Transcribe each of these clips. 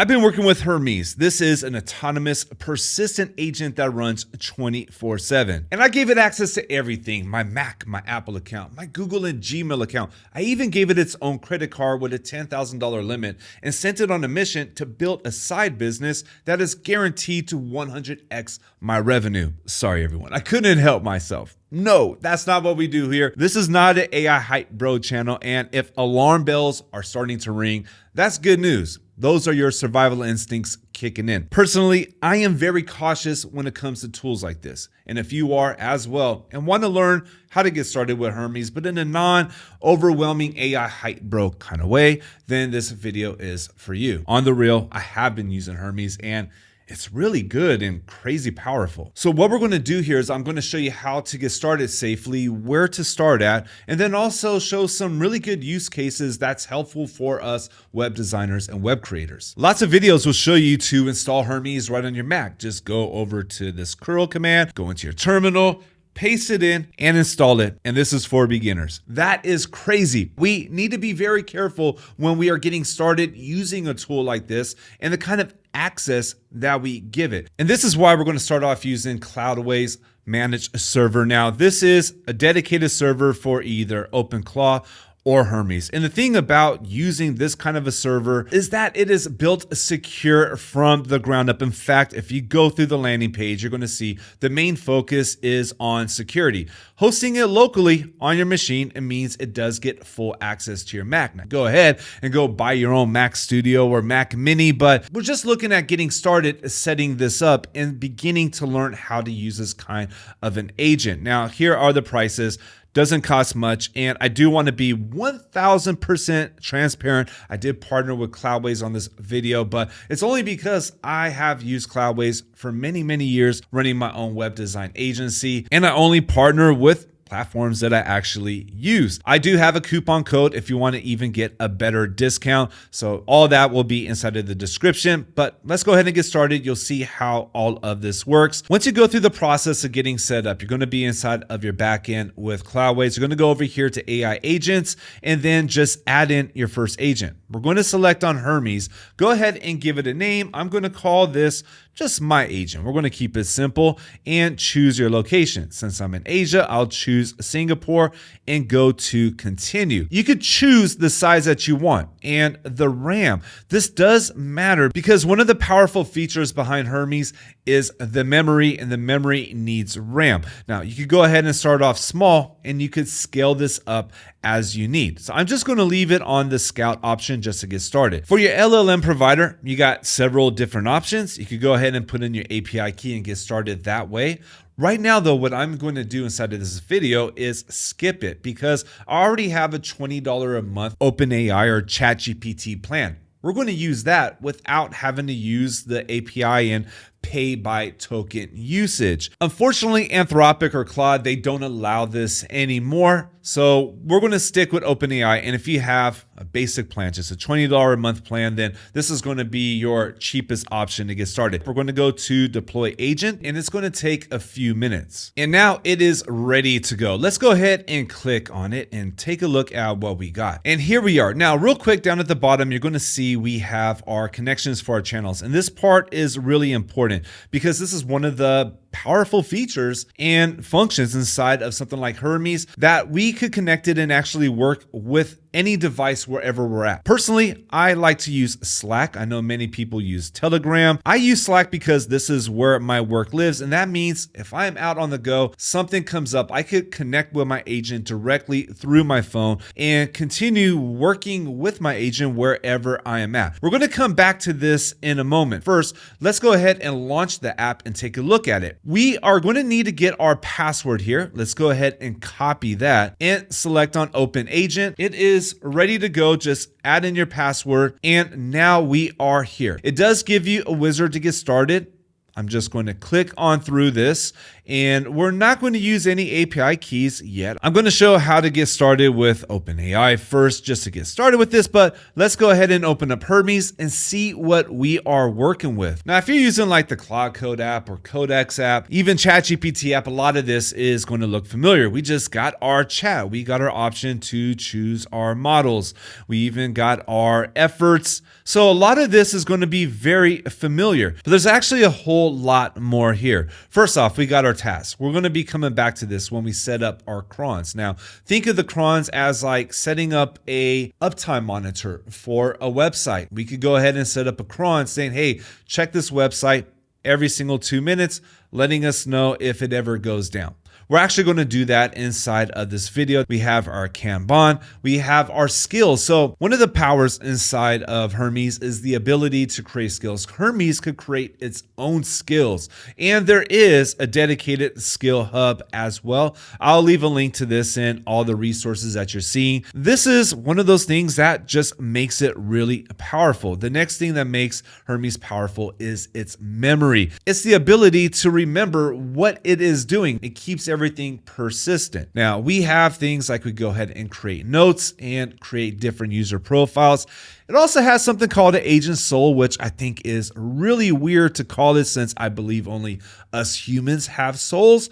I've been working with Hermes. This is an autonomous, persistent agent that runs 24/7. And I gave it access to everything: my Mac, my Apple account, my Google and Gmail account. I even gave it its own credit card with a $10,000 limit and sent it on a mission to build a side business that is guaranteed to 100x my revenue. Sorry, everyone. I couldn't help myself. No, that's not what we do here. This is not an AI Hype Bro channel. And if alarm bells are starting to ring, that's good news. Those are your survival instincts kicking in. Personally, I am very cautious when it comes to tools like this. And if you are as well and want to learn how to get started with Hermes, but in a non-overwhelming AI hype bro kind of way, then this video is for you. On the real, I have been using Hermes and it's really good and crazy powerful. So what we're going to do here is I'm going to show you how to get started safely, where to start at, and then also show some really good use cases that's helpful for us web designers and web creators. Lots of videos will show you to install Hermes right on your Mac. Just go over to this curl command, go into your terminal, paste it in and install it. And this is for beginners. That is crazy. We need to be very careful when we are getting started using a tool like this and the kind of access that we give it. And this is why we're going to start off using Cloudways managed server. Now, this is a dedicated server for either OpenClaw or Hermes. And the thing about using this kind of a server is that it is built secure from the ground up. In fact, if you go through the landing page, you're going to see the main focus is on security. Hosting it locally on your machine, it means it does get full access to your Mac. Now, go ahead and go buy your own Mac Studio or Mac Mini, but we're just looking at getting started setting this up and beginning to learn how to use this kind of an agent. Now, here are the prices. Doesn't cost much, and I do want to be 1000% transparent. I did partner with Cloudways on this video, but it's only because I have used Cloudways for many, many years running my own web design agency, and I only partner with platforms that I actually use. I do have a coupon code if you want to even get a better discount. So all that will be inside of the description, but let's go ahead and get started. You'll see how all of this works. Once you go through the process of getting set up, you're going to be inside of your backend with Cloudways. You're going to go over here to AI agents and then just add in your first agent. We're going to select on Hermes. Go ahead and give it a name. I'm going to call this just my agent. We're going to keep it simple and choose your location. Since I'm in Asia, I'll choose Singapore and go to continue. You could choose the size that you want and the RAM. This does matter because one of the powerful features behind Hermes is the memory, and the memory needs RAM. Now, you could go ahead and start off small and you could scale this up as you need. So I'm just going to leave it on the Scout option just to get started. For your LLM provider, you got several different options. You could go ahead and put in your API key and get started that way. Right now, though, what I'm going to do inside of this video is skip it because I already have a $20 a month OpenAI or ChatGPT plan. We're going to use that without having to use the API and pay by token usage. Unfortunately, Anthropic or Claude, they don't allow this anymore. So we're going to stick with OpenAI. And if you have a basic plan, just a $20 a month plan, then this is going to be your cheapest option to get started. We're going to go to deploy agent and it's going to take a few minutes. And now it is ready to go. Let's go ahead and click on it and take a look at what we got. And here we are. Now, real quick down at the bottom, you're going to see we have our connections for our channels. And this part is really important because this is one of the powerful features and functions inside of something like Hermes that we could connect it and actually work with any device wherever we're at. Personally, I like to use Slack. I know many people use Telegram. I use Slack because this is where my work lives. And that means if I'm out on the go, something comes up, I could connect with my agent directly through my phone and continue working with my agent wherever I am at. We're going to come back to this in a moment. First, let's go ahead and launch the app and take a look at it. We are going to need to get our password here. Let's go ahead and copy that and select on Open Agent. It is ready to go. Just add in your password and now we are here. It does give you a wizard to get started. I'm just going to click on through this, and we're not going to use any API keys yet. I'm going to show how to get started with OpenAI first, just to get started with this, but let's go ahead and open up Hermes and see what we are working with. Now, if you're using like the Cloud Code app or Codex app, even ChatGPT app, a lot of this is going to look familiar. We just got our chat. We got our option to choose our models. We even got our efforts. So a lot of this is going to be very familiar, but there's actually a whole lot more here. First off, we got our tasks. We're going to be coming back to this when we set up our crons. Now, think of the crons as like setting up a uptime monitor for a website. We could go ahead and set up a cron saying, hey, check this website every single 2 minutes, letting us know if it ever goes down. We're actually going to do that inside of this video. We have our Kanban, we have our skills. So one of the powers inside of Hermes is the ability to create skills. Hermes could create its own skills, and there is a dedicated skill hub as well. I'll leave a link to this in all the resources that you're seeing. This is one of those things that just makes it really powerful. The next thing that makes Hermes powerful is its memory. It's the ability to remember what it is doing. It keeps everything persistent. Now, we have things like we go ahead and create notes and create different user profiles. It also has something called an agent soul, which I think is really weird to call it since I believe only us humans have souls.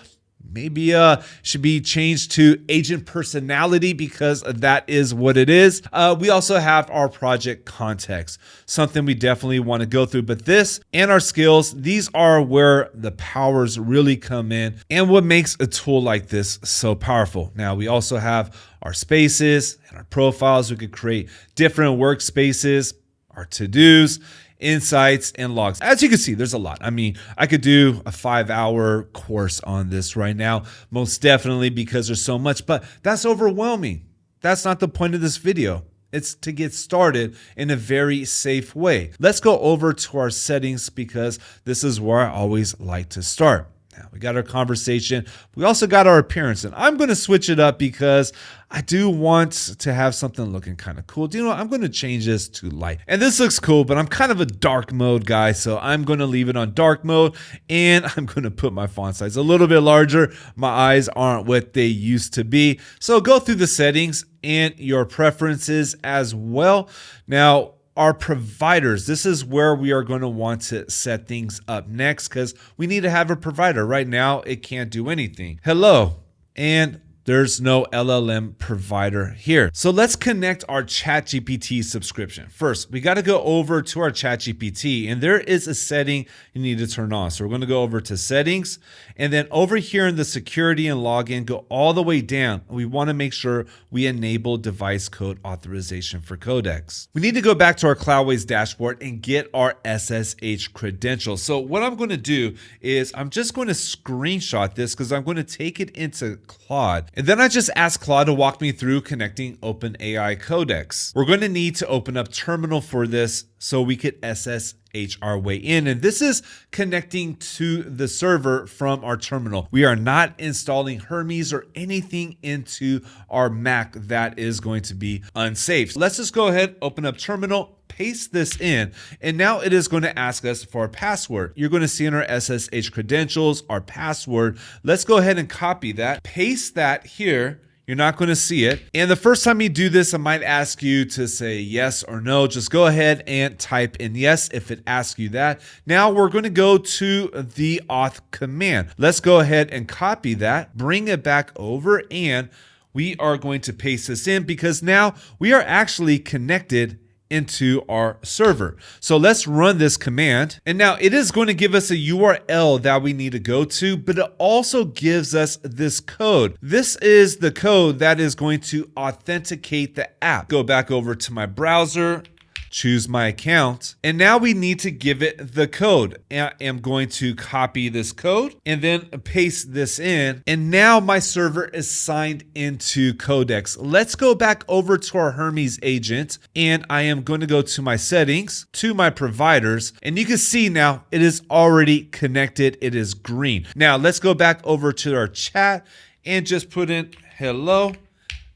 Maybe should be changed to agent personality because that is what it is. We also have our project context, something we definitely want to go through. But this and our skills, these are where the powers really come in and what makes a tool like this so powerful. Now, we also have our spaces and our profiles. We could create different workspaces, our to-dos, insights, and logs. As you can see, there's a lot. I mean, I could do a 5-hour course on this right now, most definitely, because there's so much, but that's overwhelming. That's not the point of this video. It's to get started in a very safe way. Let's go over to our settings because this is where I always like to start. Now, we got our conversation. We also got our appearance, and I'm going to switch it up because I do want to have something looking kind of cool. Do you know what? I'm going to change this to light. And this looks cool, but I'm kind of a dark mode guy, so I'm going to leave it on dark mode, and I'm going to put my font size a little bit larger. My eyes aren't what they used to be. So go through the settings and your preferences as well. Now, our providers, this is where we are going to want to set things up next because we need to have a provider. Right now, it can't do anything. Hello, and there's no LLM provider here. So let's connect our ChatGPT subscription. First, we got to go over to our ChatGPT, and there is a setting you need to turn on. So we're going to go over to settings, and then over here in the security and login, go all the way down. We want to make sure we enable device code authorization for Codex. We need to go back to our Cloudways dashboard and get our SSH credentials. So what I'm going to do is I'm just going to screenshot this because I'm going to take it into Claude. And then I just asked Claude to walk me through connecting OpenAI Codex. We're going to need to open up terminal for this so we could SSH our way in. And this is connecting to the server from our terminal. We are not installing Hermes or anything into our Mac that is going to be unsafe. So let's just go ahead, open up terminal, paste this in, and now it is going to ask us for a password. You're going to see in our SSH credentials, our password. Let's go ahead and copy that, paste that here. You're not going to see it. And the first time you do this, I might ask you to say yes or no. Just go ahead and type in yes if it asks you that. Now we're going to go to the auth command. Let's go ahead and copy that, bring it back over, and we are going to paste this in because now we are actually connected into our server. So let's run this command. And now it is going to give us a URL that we need to go to, but it also gives us this code. This is the code that is going to authenticate the app. Go back over to my browser, choose my account, and now we need to give it the code. I am going to copy this code and then paste this in, and now my server is signed into Codex. Let's go back over to our Hermes agent, and I am going to go to my settings, to my providers, and you can see now it is already connected. It is green. Now let's go back over to our chat and just put in hello.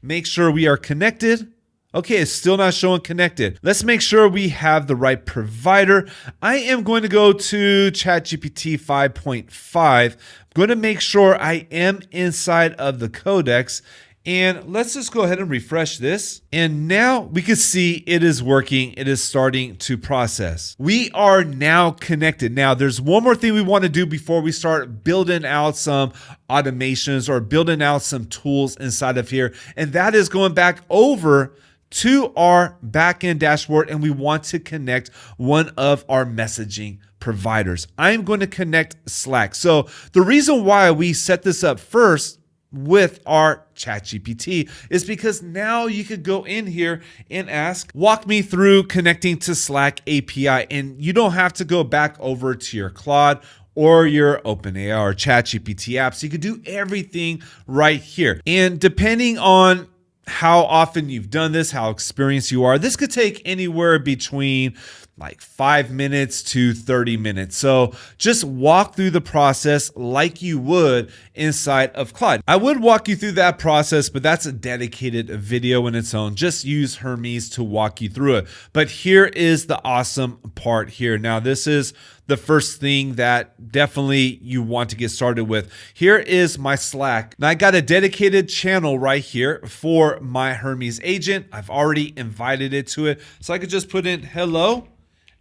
Make sure we are connected. Okay, it's still not showing connected. Let's make sure we have the right provider. I am going to go to ChatGPT 5.5. I'm going to make sure I am inside of the Codex. And let's just go ahead and refresh this. And now we can see it is working. It is starting to process. We are now connected. Now there's one more thing we want to do before we start building out some automations or building out some tools inside of here. And that is going back over to our backend dashboard, and we want to connect one of our messaging providers. I'm going to connect Slack. So the reason why we set this up first with our ChatGPT is because now you could go in here and ask, walk me through connecting to Slack API, and you don't have to go back over to your Claude or your OpenAI or ChatGPT apps. You could do everything right here. And depending on how often you've done this, how experienced you are, this could take anywhere between like 5 minutes to 30 minutes. So just walk through the process like you would inside of Claude. I would walk you through that process, but that's a dedicated video in its own. Just use Hermes to walk you through it. But here is the awesome part here. Now, this is the first thing that definitely you want to get started with. Here is my Slack. Now I got a dedicated channel right here for my Hermes agent. I've already invited it to it. So I could just put in hello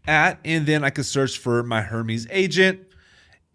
at, and then I could search for my Hermes agent.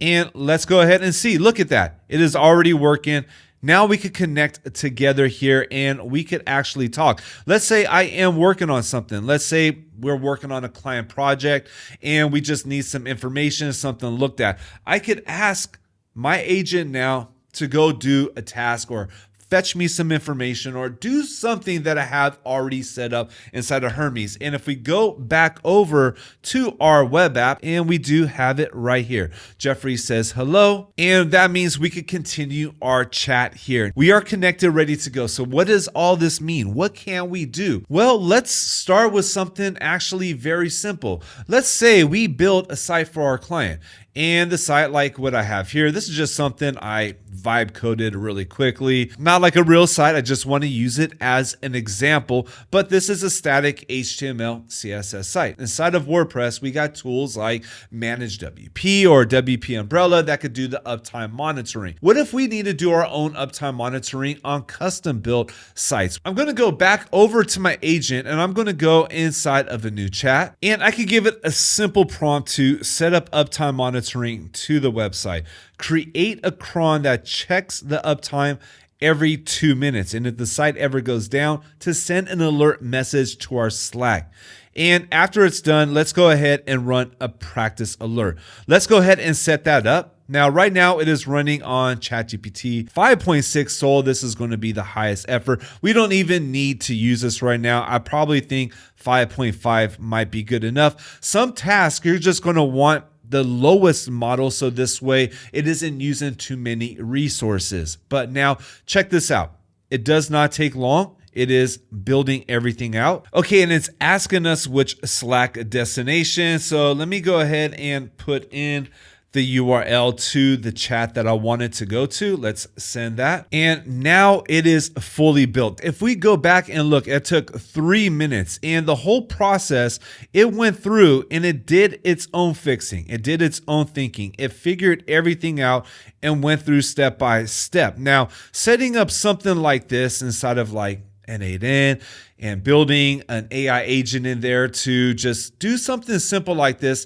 And let's go ahead and see. Look at that. It is already working. Now we could connect together here and we could actually talk. Let's say I am working on something. Let's say we're working on a client project and we just need some information, something looked at. I could ask my agent now to go do a task or fetch me some information or do something that I have already set up inside of Hermes. And if we go back over to our web app, and we do have it right here. Jeffrey says hello, and that means we could continue our chat here. We are connected, ready to go. So what does all this mean? What can we do? Well, let's start with something actually very simple. Let's say we build a site for our client. And the site like what I have here, this is just something I vibe coded really quickly. Not like a real site, I just want to use it as an example, but this is a static HTML CSS site. Inside of WordPress, we got tools like Manage WP or WP Umbrella that could do the uptime monitoring. What if we need to do our own uptime monitoring on custom built sites? I'm going to go back over to my agent and I'm going to go inside of a new chat, and I could give it a simple prompt to set up uptime monitoring to the website. Create a cron that checks the uptime every 2 minutes. And if the site ever goes down, to send an alert message to our Slack. And after it's done, let's go ahead and run a practice alert. Let's go ahead and set that up. Now, right now it is running on ChatGPT 5.6 Sol. This is going to be the highest effort. We don't even need to use this right now. I probably think 5.5 might be good enough. Some tasks you're just going to want the lowest model, so this way it isn't using too many resources. But now check this out. It does not take long. It is building everything out. Okay, and it's asking us which Slack destination. So let me go ahead and put in the URL to the chat that I wanted to go to. Let's send that. And now it is fully built. If we go back and look, it took 3 minutes, and the whole process, it went through and it did its own fixing. It did its own thinking. It figured everything out and went through step by step. Now, setting up something like this inside of like N8N and building an AI agent in there to just do something simple like this,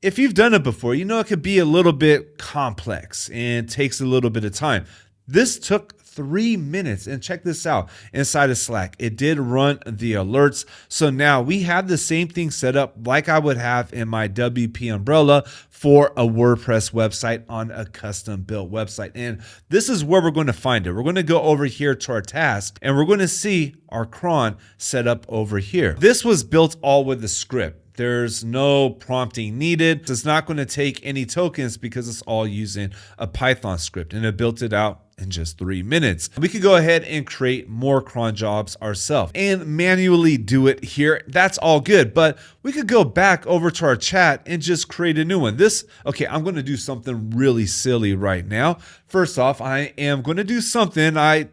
if you've done it before, you know it could be a little bit complex and takes a little bit of time. This took 3 minutes, and check this out. Inside of Slack, it did run the alerts. So now we have the same thing set up like I would have in my WP Umbrella for a WordPress website on a custom built website. And this is where we're going to find it. We're going to go over here to our task, and we're going to see our cron set up over here. This was built all with the script. There's no prompting needed. It's not going to take any tokens because it's all using a Python script, and it built it out in just 3 minutes. We could go ahead and create more cron jobs ourselves and manually do it here. That's all good, but we could go back over to our chat and just create a new one. Okay, I'm going to do something really silly right now. First off, I am going to do something I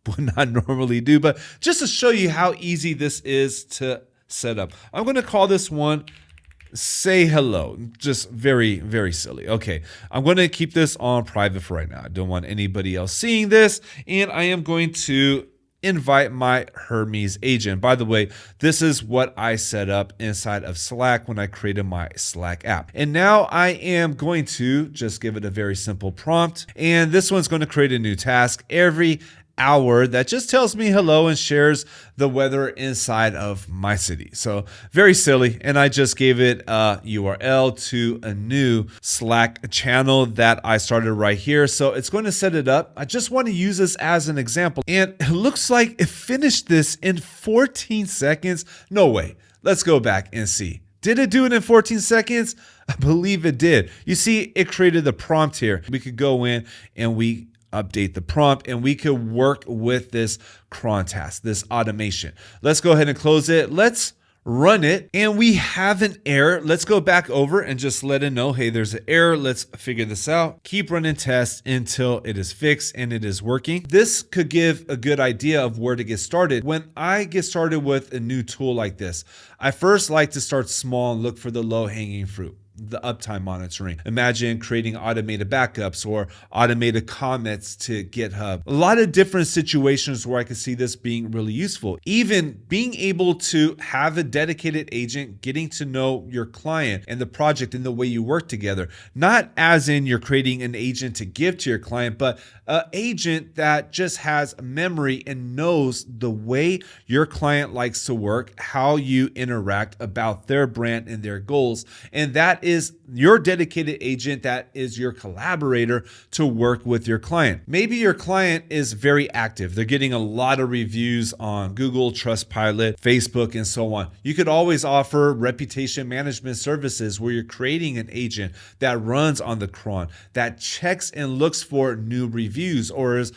would not normally do, but just to show you how easy this is to set up. I'm going to call this one Say Hello. Just very, very silly. Okay, I'm going to keep this on private for right now. I don't want anybody else seeing this, and I am going to invite my Hermes agent. By the way, this is what I set up inside of Slack when I created my Slack app. And now I am going to just give it a very simple prompt. And this one's going to create a new task every hour that just tells me hello and shares the weather inside of my city. So very silly. And I just gave it a URL to a new Slack channel that I started right here. So it's going to set it up. I just want to use this as an example. And it looks like it finished this in 14 seconds. No way. Let's go back and see. Did it do it in 14 seconds? I believe it did. You see, it created the prompt here. We could go in and we update the prompt and we could work with this cron task, this automation. Let's go ahead and close it. Let's run it and we have an error. Let's go back over and just let it know, hey, there's an error. Let's figure this out. Keep running tests until it is fixed and it is working. This could give a good idea of where to get started. When I get started with a new tool like this, I first like to start small and look for the low-hanging fruit. The uptime monitoring. Imagine creating automated backups or automated comments to GitHub. A lot of different situations where I could see this being really useful. Even being able to have a dedicated agent getting to know your client and the project and the way you work together. Not as in you're creating an agent to give to your client, but an agent that just has memory and knows the way your client likes to work, how you interact about their brand and their goals. And that is your dedicated agent that is your collaborator to work with your client. Maybe your client is very active. They're getting a lot of reviews on Google, Trustpilot, Facebook, and so on. You could always offer reputation management services where you're creating an agent that runs on the cron, that checks and looks for new reviews or is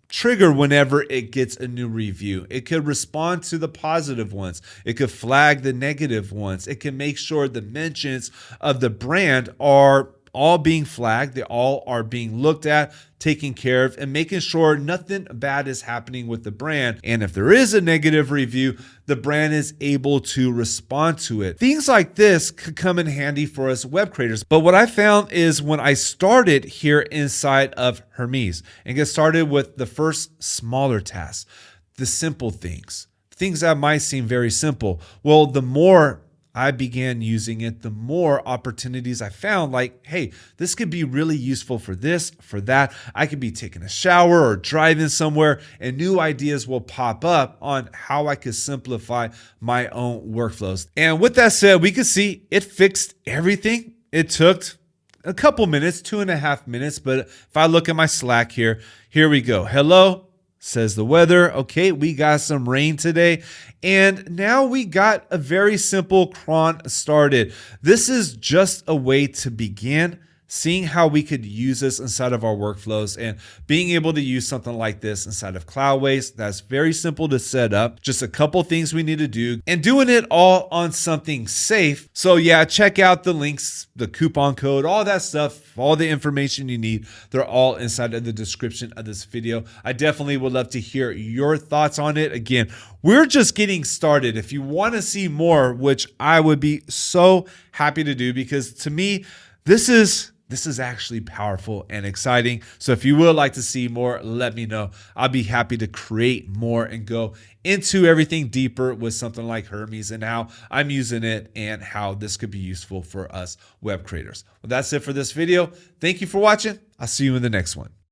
trigger whenever it gets a new review. It could respond to the positive ones. It could flag the negative ones. It can make sure the mentions of the brand are all being flagged. They all are being looked at, taken care of, and making sure nothing bad is happening with the brand. And if there is a negative review, the brand is able to respond to it. Things like this could come in handy for us web creators. But what I found is when I started here inside of Hermes and get started with the first smaller tasks, the simple things that might seem very simple. Well, the more I began using it, the more opportunities I found, like, hey, this could be really useful for this, for that. I could be taking a shower or driving somewhere and new ideas will pop up on how I could simplify my own workflows. And with that said, we could see it fixed everything. It took a couple minutes, 2.5 minutes. But if I look at my Slack here we go. Hello. Says the weather. Okay, we got some rain today. And now we got a very simple cron started. This is just a way to begin seeing how we could use this inside of our workflows and being able to use something like this inside of Cloudways. That's very simple to set up. Just a couple things we need to do and doing it all on something safe. So yeah, check out the links, the coupon code, all that stuff, all the information you need. They're all inside of the description of this video. I definitely would love to hear your thoughts on it. Again, we're just getting started. If you want to see more, which I would be so happy to do, because to me, this is actually powerful and exciting. So if you would like to see more, let me know. I'll be happy to create more and go into everything deeper with something like Hermes and how I'm using it and how this could be useful for us web creators. Well, that's it for this video. Thank you for watching. I'll see you in the next one.